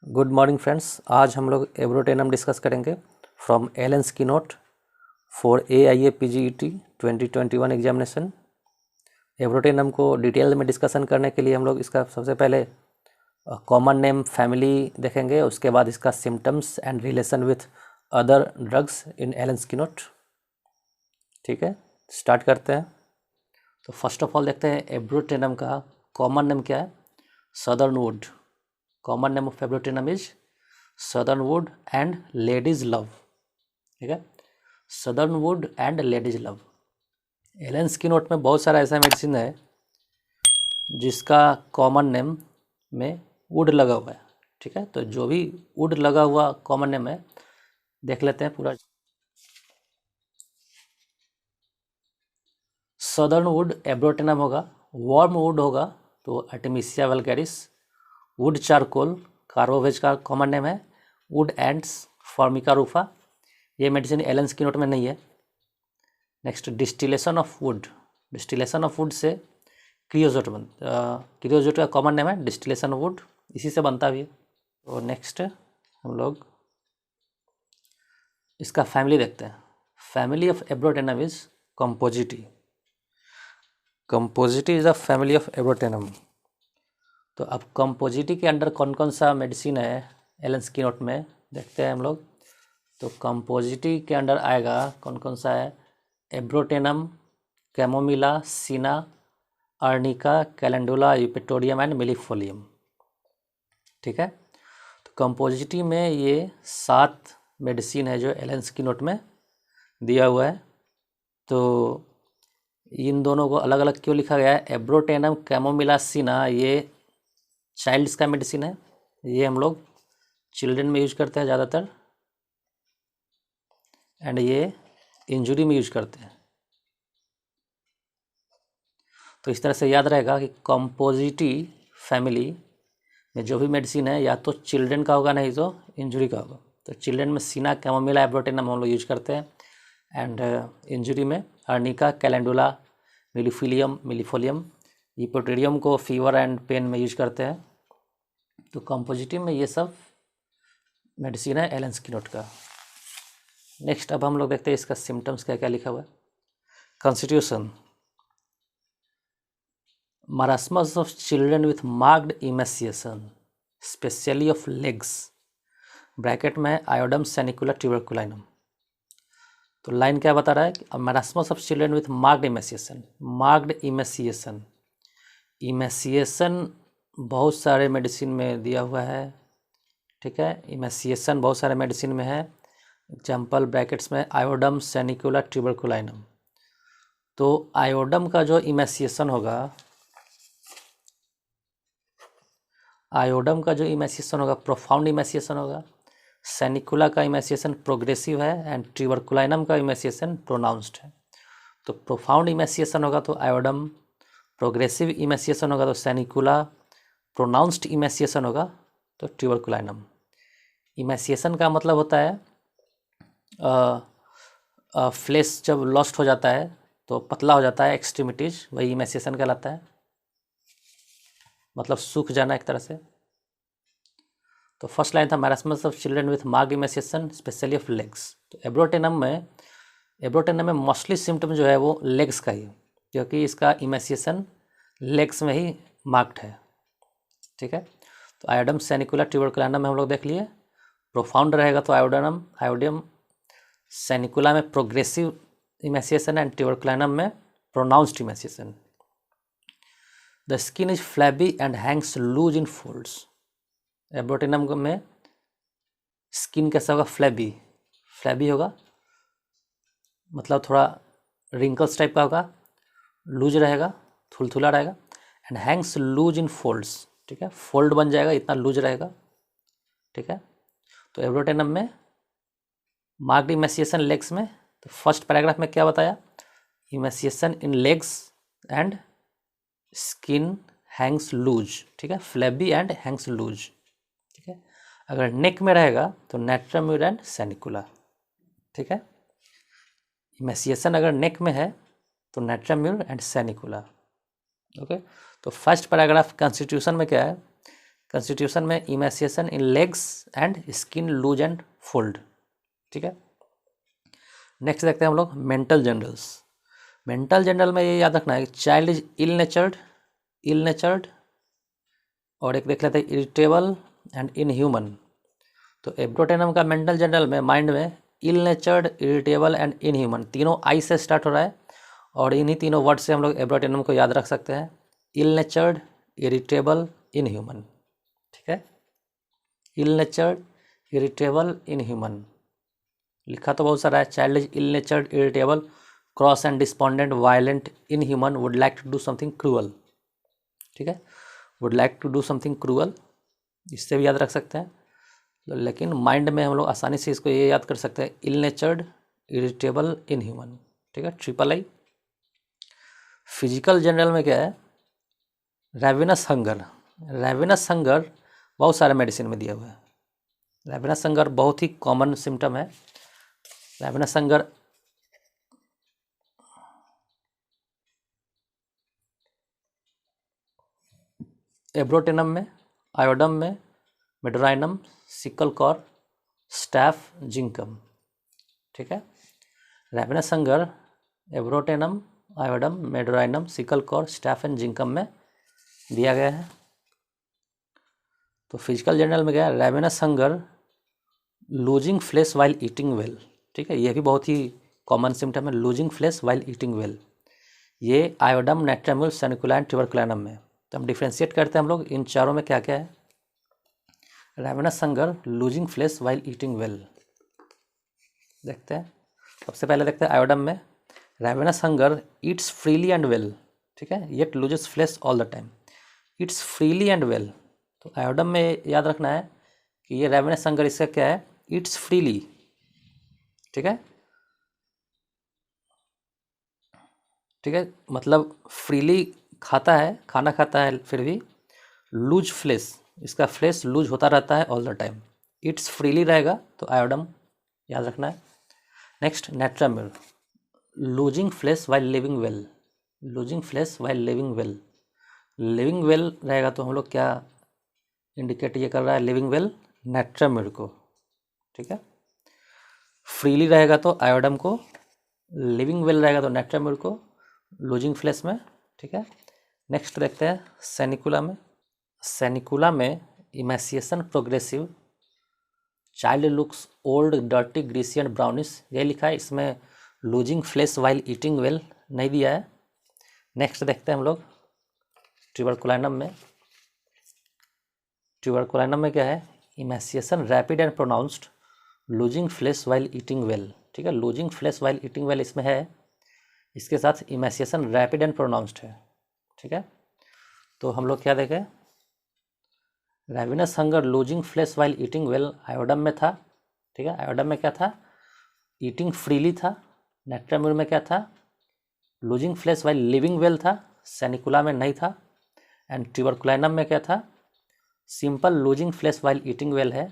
Good morning friends. आज हम लोग एब्रोटेनम डिस्कस करेंगे फ्रॉम एलेंस की note for AIA PGET 2021 examination. Abrotanum को डिटेल में डिस्कशन करने के लिए हम लोग इसका सबसे पहले कॉमन नेम फैमिली देखेंगे, उसके बाद इसका symptoms and relation with other drugs in Allen's की नोट। ठीक है, स्टार्ट करते हैं। तो फर्स्ट ऑफ ऑल देखते हैं एब्रोटेनम का कॉमन नेम क्या है। Southern wood. Common name of abrotanum is southern wood and ladies love. ठीक है, southern wood and ladies love. Allen's की नोट में बहुत सारा ऐसा मेडिसिन है जिसका कॉमन नेम में वुड लगा हुआ है। ठीक है, तो जो भी वुड लगा हुआ कॉमन नेम है देख लेते हैं पूरा। सदर्न वुड एब्रोटेनम होगा। वार्म वुड होगा तो Artemisia vulgaris. Would charcoal carbo veg का कॉमन नेम है। Would ends Formica रूफा। ये मेडिसिन एलेंस की नोट में नहीं है। Next distillation of would. Distillation of would say creosote creosote का कॉमन नेम है डिस्टिलेशन ऑफ वुड, इसी से बनता भी है। तो नेक्स्ट हम लोग इसका फैमिली देखते हैं। Family of abrotanum is Compositae. Compositae is a family of abrotanum. तो अब कंपोजिटी के अंडर कौन कौन सा मेडिसिन है एलेंस की नोट में देखते हैं हम लोग। तो कंपोजिटी के अंडर आएगा कौन कौन सा है। Abrotanum, chamomilla, cina, arnica, calendula, eupatorium and millefolium. ठीक है, तो कंपोजिटी में ये 7 मेडिसिन है जो एलेंस की नोट में दिया हुआ है। तो इन दोनों को अलग अलग क्यों लिखा गया है। एब्रोटेनम, कैमोमिला, सीना ये चाइल्ड्स का मेडिसिन है। ये हम लोग चिल्ड्रन में यूज करते हैं ज़्यादातर, एंड ये इंजुरी में यूज करते हैं। तो इस तरह से याद रहेगा कि कंपोजिटी फैमिली में जो भी मेडिसिन है या तो चिल्ड्रन का होगा नहीं तो इंजुरी का होगा। तो चिल्ड्रन में सीना, कैमोमिला, एब्रोटेनम हम लोग यूज करते हैं, एंड इंजुरी में अर्निका, कैलेंडुला, मिलीफोलियम, यूपेटोरियम को फीवर एंड पेन में यूज करते हैं। तो कंपोजिटिव में ये सब मेडिसिन है एलेंस की नोट का। नेक्स्ट अब हम लोग देखते हैं इसका सिम्टम्स क्या क्या लिखा हुआ है। Constitution, मारास्मस of children with marked emaciation specially of legs, bracket में आयोडम सैनिकुला ट्यूबरकुलाइनम। तो लाइन क्या बता रहा है। मारास्मस of children with marked emaciation. Marked emaciation, emaciation बहुत सारे मेडिसिन में दिया हुआ है। ठीक है, इमेसिएशन बहुत सारे मेडिसिन में है। एग्जाम्पल ब्रैकेट्स में आयोडम सैनिकुला ट्यूबरकुलाइनम। तो आयोडम का जो इमेसिएशन होगा, आयोडम का जो इमेसिएशन होगा प्रोफाउंड इमेसिएशन होगा। सैनिकुला का इमेसिएशन प्रोग्रेसिव है एंड ट्यूबरकुलाइनम का इमेसिएशन प्रोनाउंस्ड है। तो प्रोफाउंड इमेसिएशन होगा तो आयोडम, प्रोग्रेसिव इमेसिएशन होगा तो सैनिकुला, प्रोनाउंस्ड इमेसिएशन होगा तो ट्यूबरकुलाइनम। इमेसिएशन का मतलब होता है फ्लेश जब लॉस्ट हो जाता है तो पतला हो जाता है एक्सट्रीमिटीज, वही इमेसिएशन कहलाता है, मतलब सूख जाना एक तरह से। तो फर्स्ट लाइन था marasmus of children with marked emaciation specially of legs. तो एब्रोटेनम में मोस्टली सिम्टम जो है वो लेग्स का ही है, क्योंकि इसका इमेसिएशन लेग्स में ही मार्क्ड है। ठीक है, तो आयोडम सैनिकुला ट्यूबरकुलाइनम में हम लोग देख लिए। प्रोफाउंड रहेगा तो आयोडियम सैनिकुला में प्रोग्रेसिव इमेसिएशन एंड ट्यूबरकुलाइनम में pronounced emaciation. The skin is flabby and hangs loose in folds. Abrotanum में स्किन कैसा होगा, फ्लैबी होगा, मतलब थोड़ा रिंकल्स टाइप का होगा, लूज रहेगा, थुलथुला रहेगा, and hangs loose in folds. ठीक है, फोल्ड बन जाएगा, इतना लूज रहेगा। ठीक है, तो एब्रोटेनम में मार्क्ड इमेसिएशन लेग्स में। तो फर्स्ट पैराग्राफ में क्या बताया, emaciation in legs and skin hangs loose. ठीक है, फ्लैबी एंड हैंग्स लूज। ठीक है, अगर नेक में रहेगा तो नेट्रम्यूर एंड सैनिकुला। ठीक है, इमेसिएशन अगर नेक में है तो नेट्रम्यूर एंड सैनिकुला। ओके, तो फर्स्ट पैराग्राफ कॉन्स्टिट्यूशन में क्या है, कॉन्स्टिट्यूशन में emaciation in legs and skin loose and fold, ठीक है। नेक्स्ट देखते हैं हम लोग मेंटल जनरल्स। मेंटल जनरल में ये याद रखना है कि चाइल्ड इज इल नेचर्ड, और एक देख लेते हैं इरिटेबल एंड इनह्यूमन। तो एब्रोटेनम का मेंटल जनरल में माइंड में इल नेचर्ड, इरिटेबल एंड इनह्यूमन तीनों आई से स्टार्ट हो रहा है, और इन्हीं तीनों वर्ड से हम लोग एब्रोटेनम को याद रख सकते हैं, इल नेचर्ड, इरिटेबल, इनह्यूमन, ठीक है। इल नेचर्ड, इरिटेबल, इनह्यूमन लिखा तो बहुत सारा है। Child is ill natured, irritable, cross and despondent, violent, inhuman, would like to do something cruel, ठीक है। Would like to do something cruel, इससे भी याद रख सकते हैं, लेकिन माइंड में हम लोग आसानी से इसको ये याद कर सकते हैं, इल नेचर्ड, इरिटेबल, इनह्यूमन, ठीक है। Triple I. फिजिकल जनरल में क्या है, रैविनस हंगर। रैविनस हंगर बहुत सारे मेडिसिन में दिया हुआ है। रैविनस हंगर बहुत ही कॉमन सिम्टम है। रैविनस हंगर एब्रोटेनम में, आयोडम में, medorrhinum, secale cor, staph, zincum, ठीक है। Ravenous hunger abrotanum, iodum, medorrhinum, secale cor, staph and zincum में दिया गया है। तो फिजिकल जनरल में क्या है, ravenous hunger, losing flesh while eating well, ठीक है। ये भी बहुत ही कॉमन सिम्टम है, losing flesh while eating well. ये आयोडम, नेट्रामुल, सेनिकुलाइन, ट्यूबरकुलाइनम में। तो हम डिफ्रेंशिएट करते हैं हम लोग इन चारों में क्या क्या है। Ravenous hunger, losing flesh while eating well, देखते हैं। सबसे पहले देखते हैं आयोडम में, ravenous hunger eats freely and well, ठीक है, yet loses flesh all the time, eats freely and well. तो आयोडम में याद रखना है कि ये रैविनस हंगर इसका क्या है, ईट्स फ्रीली, ठीक है, ठीक है, मतलब फ्रीली खाता है, खाना खाता है, फिर भी लूज फ्लेश, इसका फ्लेश लूज होता रहता है all the time. Its freely रहेगा तो आयोडम याद रखना है। Next natrum mur, losing flesh while living well, losing flesh while living well. Living well रहेगा तो हम लोग क्या इंडिकेट ये कर रहा है, लिविंग वेल नेट्रामिल को, ठीक है। फ्रीली रहेगा तो आयोडम को, लिविंग वेल रहेगा तो नेट्रामिल को, लूजिंग फ्लेश में, ठीक है। नेक्स्ट देखते हैं सेनिकुला में। सेनिकुला में emaciation progressive, child looks old, dirty, greasy and brownish, ये लिखा है। इसमें losing flesh while eating well नहीं दिया है। नेक्स्ट देखते हैं हम लोग ट्यूबरकुलाइनम में। ट्यूबरकुलाइनम में क्या है, emaciation rapid and pronounced, losing flesh while eating well, ठीक है। Losing flesh while eating well इसमें है, इसके साथ इमेसिएशन रैपिड एंड प्रोनाउंस्ड है, ठीक है। तो हम लोग क्या देखें, ravenous hunger, losing flesh while eating well iodum में था, ठीक है। आयोडम में क्या था, ईटिंग फ्रीली था। नेट्रामिल में क्या था, losing flesh while living well था, सेनिकुला में नहीं था। एंड ट्यूबरकुलाइनम में क्या था, simple losing flesh while eating well है,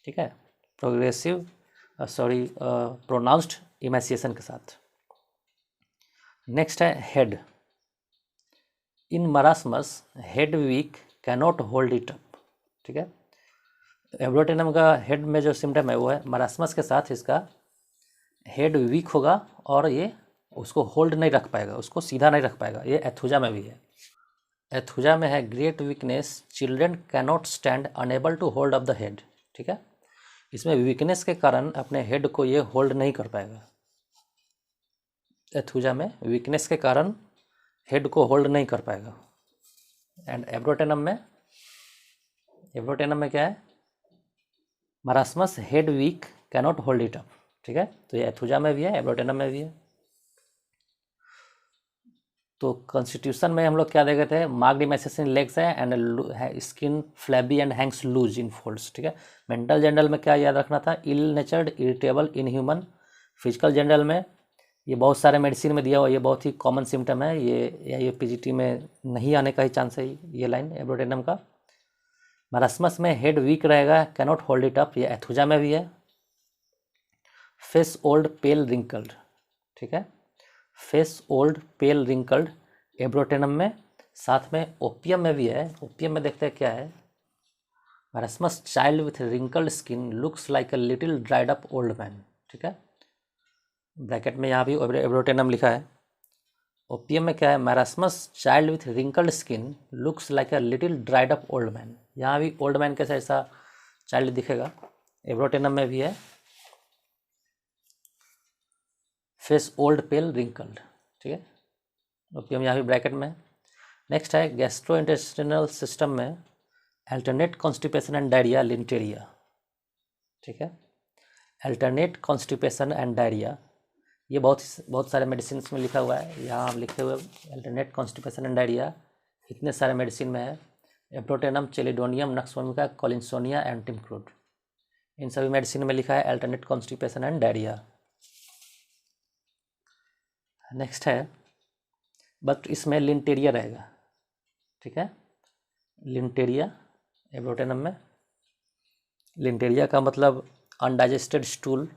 ठीक है, प्रोग्रेसिव प्रोनाउंस्ड इमेसिएशन के साथ। नेक्स्ट है head. In marasmus head weak cannot hold it up, ठीक है। एब्रोटेनम का हेड में जो सिम्टम है वो है मरासमस के साथ इसका हेड वीक होगा और ये उसको होल्ड नहीं रख पाएगा, उसको सीधा नहीं रख पाएगा। ये एथुजा में भी है। एथुजा में है great weakness, children cannot stand, unable to hold up the head, ठीक है। इसमें वीकनेस के कारण अपने हेड को ये होल्ड नहीं कर पाएगा। एथुजा में वीकनेस के कारण हेड को होल्ड नहीं कर पाएगा। एंड एब्रोटेनम में क्या है, marasmus head weak cannot hold it up, ठीक है। तो ये एथुजा में भी है, एब्रोटेनम में भी है। तो कॉन्स्टिट्यूशन में हम लोग क्या देखे थे, मार्क्ड इमेसिएशन इन लेग्स है and skin flabby and hangs loose in folds, ठीक है। मेंटल जनरल में क्या याद रखना था, ill natured, irritable, inhuman. Physical general में ये बहुत सारे मेडिसिन में दिया हुआ, ये बहुत ही कॉमन सिम्टम है, ये पीजीटी में नहीं आने का ही चांस है ये लाइन एब्रोटेनम का। मरासमस में हेड वीक रहेगा, कैनॉट होल्ड इट अप, ये एथुजा में भी है। फेस ओल्ड पेल रिंकल्ड, ठीक है, फेस ओल्ड पेल रिंकल्ड एब्रोटेनम में। साथ में ओपियम में भी है। ओपियम में देखते हैं क्या है, marasmus child with wrinkled skin looks like a little dried up old man, ठीक है। ब्रैकेट में यहाँ भी एब्रोटेनम लिखा है। ओपियम में क्या है, marasmus child with wrinkled skin looks like a little dried up old man, यहाँ भी ओल्ड मैन कैसा ऐसा चाइल्ड दिखेगा। एब्रोटेनम में भी है, फेस ओल्ड पेल रिंकल्ड, ठीक है। ओपियम यहाँ भी ब्रैकेट में। नेक्स्ट है गैस्ट्रोइंटेस्टिनल सिस्टम में अल्टरनेट कॉन्स्टिपेशन एंड डायरिया लिंटेरिया, ठीक है। अल्टरनेट कॉन्स्टिपेशन एंड डायरिया, ये बहुत सारे मेडिसिन में लिखा हुआ है, यहाँ आप लिखे हुए अल्टरनेट कॉन्स्टिपेशन एंड डायरिया इतने सारे मेडिसिन में है। एब्रोटेनम, चेलिडोनियम, नक्सोमिका, कॉलिन्सोनिया, एंटिमक्रूड, इन सभी मेडिसिन में लिखा है alternate constipation and diarrhoea. Next है, बट इसमें लिंटेरिया रहेगा, ठीक है। लिंटेरिया एब्रोटेनम में, लिंटेरिया का मतलब अनडाइजेस्टेड स्टूल,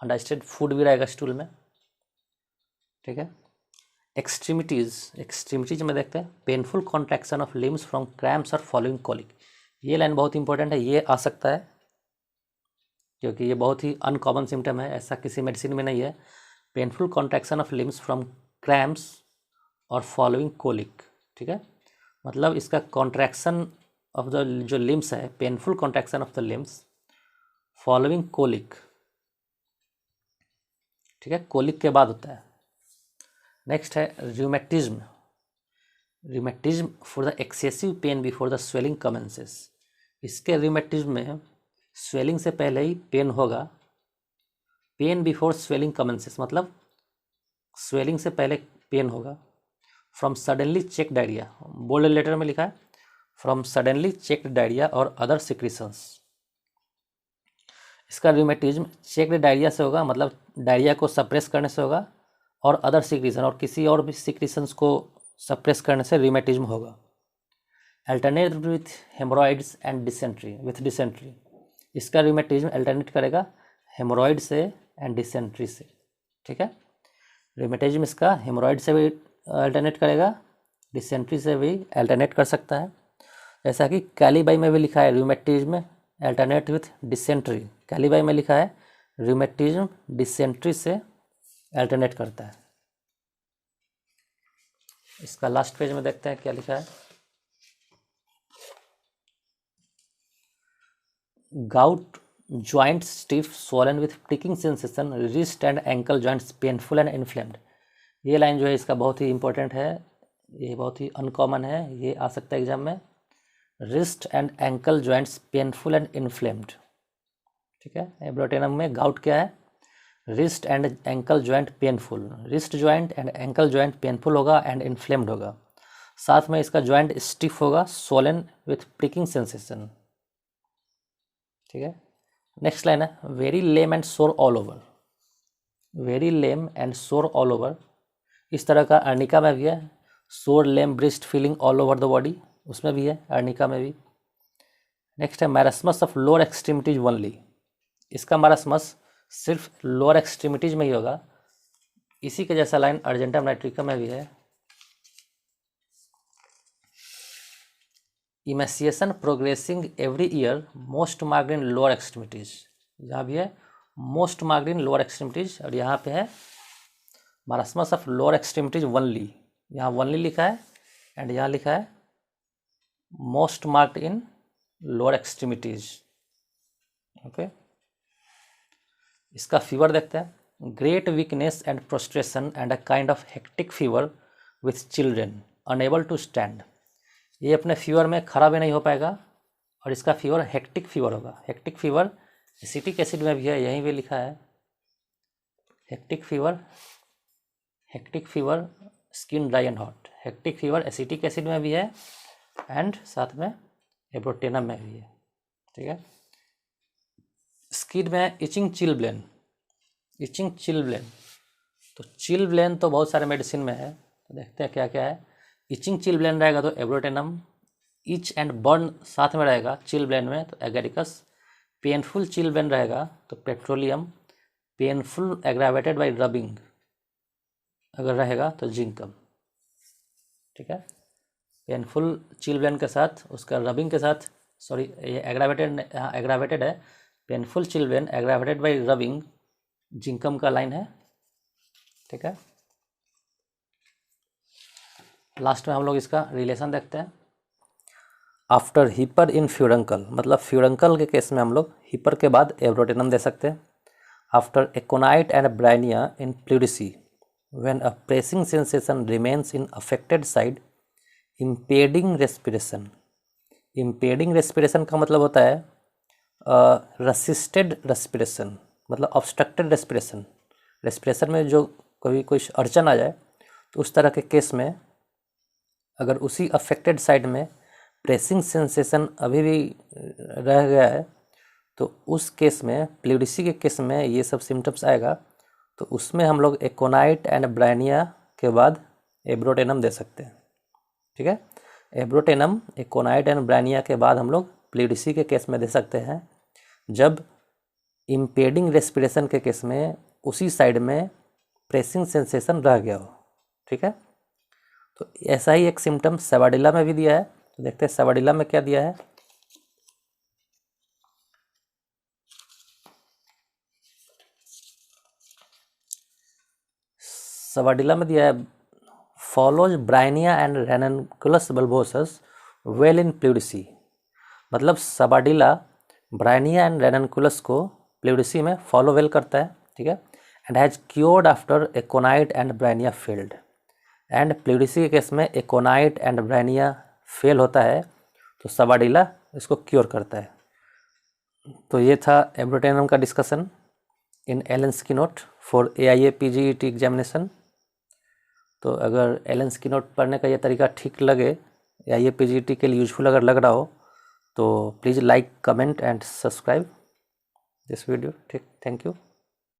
अनडाइजेस्टेड फूड भी रहेगा स्टूल में, ठीक है। एक्सट्रीमिटीज में देखते हैं painful contraction of limbs from cramps और फॉलोइंग कॉलिक, ये लाइन बहुत इंपॉर्टेंट है, ये आ सकता है क्योंकि ये बहुत ही अनकॉमन सिम्टम है, ऐसा किसी मेडिसिन में नहीं है। Painful contraction of limbs from cramps और फॉलोइंग कोलिक, ठीक है। मतलब इसका कॉन्ट्रैक्शन ऑफ द जो लिम्स है, painful contraction of the limbs following colic, ठीक है, कोलिक के बाद होता है। नेक्स्ट है rheumatism, rheumatism for the excessive pain before the swelling commences, इसके रूमेटिज्म में स्वेलिंग से पहले ही पेन होगा। पेन बिफोर स्वेलिंग कमेंसेस मतलब स्वेलिंग से पहले पेन होगा। From suddenly check diarrhoea, bold letter में लिखा है फ्रॉम सडनली चेक्ड डायरिया और अदर सिक्रीशंस, इसका रूमेटिज्म चेक्ड डायरिया से होगा, मतलब डायरिया को सप्रेस करने से होगा, और अदर सिक्रीशन और किसी और भी सिक्रीशंस को सप्रेस करने से रूमेटिज्म होगा। Alternate with hemorrhoids and dysentery, with dysentery, इसका रूमेटिज्म अल्टरनेट करेगा हेमोरॉइड से एंड डिसेंट्री से, ठीक है। रूमेटिज्म इसका हेमोरॉइड से भी अल्टरनेट करेगा, डिसेंट्री से भी अल्टरनेट कर सकता है। जैसा कि कैलीबाई में भी लिखा है रूमेटिज्म अल्टरनेट विथ डिसेंट्री, कैलीबाई में लिखा है रूमेटिज्म डिसेंट्री से अल्टरनेट करता है। इसका लास्ट पेज में देखते हैं क्या लिखा है। Gout joints stiff swollen with pricking sensation, wrist and ankle joints painful and inflamed, ये लाइन जो है इसका बहुत ही इंपॉर्टेंट है, ये बहुत ही अनकॉमन है, ये आ सकता है एग्जाम में। Wrist and ankle joints painful and inflamed, ठीक है। एब्रोटेनम में गाउट क्या है, wrist and ankle joint painful, wrist joint and ankle joint painful होगा एंड इन्फ्लेम्ड होगा, साथ में इसका जॉइंट स्टिफ होगा, स्वोलन विथ प्रिकिंग सेंसेशन, ठीक है। नेक्स्ट लाइन है वेरी लेम एंड सोर all over, very lame and सोर ऑल ओवर, इस तरह का अर्निका में भी है, सोर लेम breast feeling all over the body, उसमें भी है अर्निका में भी। नेक्स्ट है marasmus of lower extremities only, इसका मैरास्मस सिर्फ लोअर एक्सट्रीमिटीज में ही होगा। इसी के जैसा लाइन अर्जेंटम नाइट्रिका में भी है, emaciation progressing every year most marked in lower extremities, यहाँ भी है most marked in lower extremities, और यहाँ पे है marasmus of lower extremities only, यहाँ ओनली लिखा है एंड यहाँ लिखा है most marked in lower extremities, okay. इसका फीवर देखते हैं, great weakness and prostration and a kind of hectic fever with children unable to stand, ये अपने फीवर में खड़ा भी नहीं हो पाएगा, और इसका फीवर हेक्टिक फीवर होगा। हेक्टिक फीवर एसिटिक एसिड में भी है, यहीं भी लिखा है hectic fever skin dry and hot, hectic fever acetic acid में भी है एंड साथ में एब्रोटेनम में भी है, ठीक है। स्किन में इचिंग चिलब्लेन, तो चिलब्लेन तो बहुत सारे मेडिसिन में है, तो देखते हैं क्या क्या है। इचिंग चिलब्लेन रहेगा तो एब्रोटेनम, इच एंड बर्न साथ में रहेगा चिलब्लेन में तो एगेरिकस, पेनफुल चिलब्लेन रहेगा तो petroleum, painful aggravated bye rubbing अगर रहेगा तो जिंकम, ठीक है। पेनफुल चिलब्लेन के साथ उसका रबिंग के साथ सॉरी ये एग्रावेटेड है, painful children aggravated by rubbing, zincum का लाइन है, ठीक है। लास्ट में हम लोग इसका रिलेशन देखते हैं। आफ्टर हिपर इन फ्यूरंकल, मतलब फ्यूरंकल के केस में हम लोग हिपर के बाद एब्रोटेनम दे सकते हैं। After aconite and bryonia in pleurisy, when a pressing sensation remains in affected side, impeding respiration. Impeding respiration का मतलब होता है रसिस्टेड रेस्पिरेशन, मतलब ऑब्स्ट्रक्टेड रेस्पिरेशन। रेस्पिरेशन में जो कभी कुछ अड़चन आ जाए तो उस तरह के केस में अगर उसी अफेक्टेड साइड में प्रेसिंग सेंसेशन अभी भी रह गया है तो उस केस में, प्लूरिसी के केस में ये सब सिम्टम्स आएगा, तो उसमें हम लोग एकोनाइट एंड ब्राइनिया के बाद एब्रोटेनम दे सकते हैं, ठीक है। एब्रोटेनम एकोनाइट एंड ब्राइनिया के बाद हम लोग प्लूरिसी के केस में दे सकते हैं जब इम्पेडिंग रेस्पिरेशन के केस में उसी साइड में प्रेसिंग सेंसेशन रह गया हो, ठीक है। तो ऐसा ही एक सिम्टम सेवाडिला में भी दिया है, तो देखते हैं सेवाडिला में क्या दिया है। सेवाडिला में दिया है follows bryonia and ranunculus bulbosus well in pleurisy, मतलब सेवाडिला ब्राइनिया एंड रेनकुलस को प्लूरिसी में फॉलो वेल करता है, ठीक है। And has cured after aconite and bryonia failed, and pleurisy के केस में एकोनाइट एंड ब्राइनिया फेल होता है तो सेवाडिला इसको क्योर करता है। तो ये था एब्रोटेनम का discussion in एलेंस्की note for AIA PGET examination. तो अगर एलेंस्की नोट पढ़ने का ये तरीका ठीक लगे, AIA PGET के लिए यूजफुल अगर लग रहा हो, तो please like, comment and subscribe this video, ठीक। Thank you.